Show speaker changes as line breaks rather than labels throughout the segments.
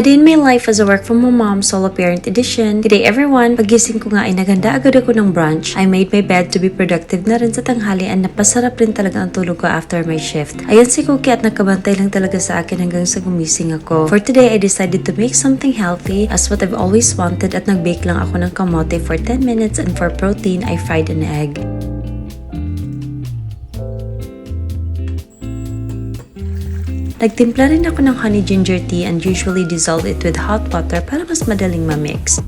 A Day in My Life as a Work from Home Mom Solo Parent Edition. Today everyone, pagising ko nga ay naghanda agad ako ng brunch. I made my bed to be productive na rin sa tanghali and napasarap rin talaga ang tulog ko after my shift. Ayan si Cookie at nakabantay lang talaga sa akin hanggang sa gumising ako. For today, I decided to make something healthy as what I've always wanted at nag-bake lang ako ng kamote for 10 minutes and for protein, I fried an egg. Nagtimpla rin ako ng honey ginger tea and usually dissolve it with hot water para mas madaling ma-mix.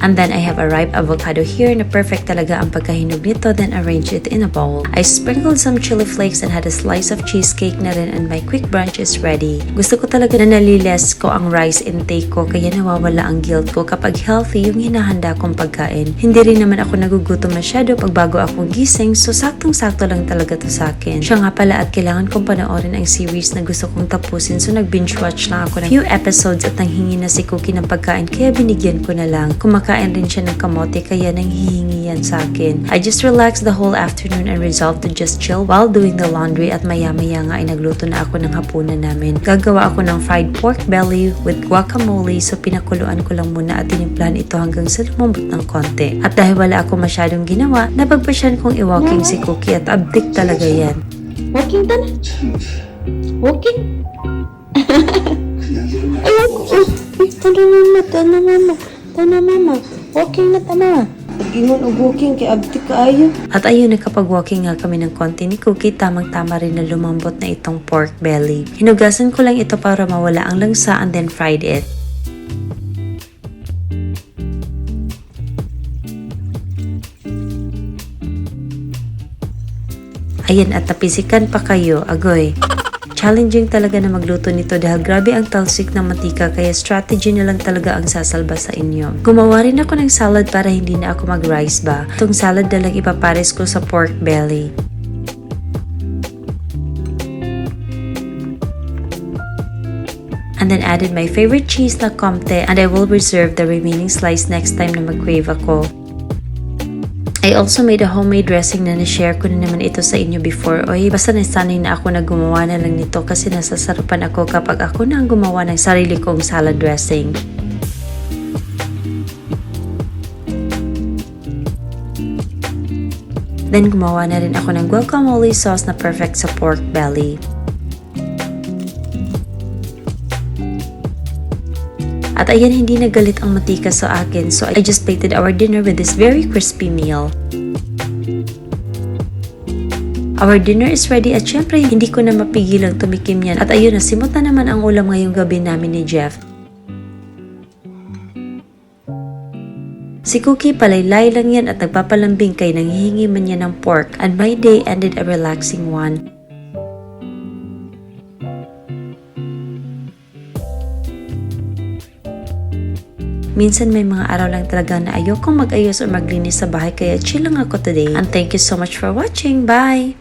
And then I have a ripe avocado here na perfect talaga ang pagkahinog nito, then arrange it in a bowl. I sprinkled some chili flakes and had a slice of cheesecake na rin and my quick brunch is ready. Gusto ko talaga na naliles ko ang rice intake ko kaya nawawala ang guilt ko kapag healthy yung hinahanda kong pagkain. Hindi rin naman ako nagugutom masyado pag bago ako gising, so saktong-sakto lang talaga to sa akin. Siya nga pala at kailangan kong panoorin ang series na gusto kong tapusin, so nag-binge watch lang ako ng few episodes at nanghingi na si Cookie ng pagkain kaya binigyan ko na lang. Kumakain rin siya ng kamote kaya nanghihingi yan sa akin. I just relaxed the whole afternoon and resolved to just chill while doing the laundry at maya-maya nga ay nagluto na ako ng hapunan namin. Gagawa ako ng fried pork belly with guacamole, so pinakuluan ko lang muna at tinimplahan ito hanggang sa lumambot ng konti. At dahil wala ako masyadong ginawa, napagpasyan kong i-walking si Cookie at abdik talaga yan.
Walking ta na? Walking? Ay, tana mama. Walking na tana. Pag-ingon og walking kay abdi kaayo.
At ayun, nakapag-walking nga kami ng konti ni Cookie, tamang-tama rin na lumambot na itong pork belly. Hinugasan ko lang ito para mawala ang langsa and then fried it. Ayan, at napisikan pa kayo, agoy. Challenging talaga na magluto nito dahil grabe ang talsik ng mantika kaya strategy na lang talaga ang sasalba sa inyo. Gumawa rin ako ng salad para hindi na ako mag-rice ba. Itong salad na lang ipapares ko sa pork belly. And then added my favorite cheese na Comte and I will reserve the remaining slice next time na mag-crave ako. I also made a homemade dressing na na-share ko na naman ito sa inyo before. Oy, basta nasanay na ako na gumawa na lang nito kasi nasasarapan ako kapag ako na ang gumawa ng sarili kong salad dressing. Then gumawa na rin ako ng guacamole sauce na perfect sa pork belly. At ayan, hindi nagalit ang mantika sa akin, so I just plated our dinner with this very crispy meal. Our dinner is ready at syempre hindi ko na mapigilang tumikim yan. At ayun, nasimot na naman ang ulam ngayong gabi namin ni Jeff. Si Cookie palaylay lang yan at nagpapalambing kay nanghihingi man niya ng pork, and my day ended a relaxing one. Minsan may mga araw lang talaga na ayokong mag-ayos o maglinis sa bahay kaya chill lang ako today. And thank you so much for watching. Bye!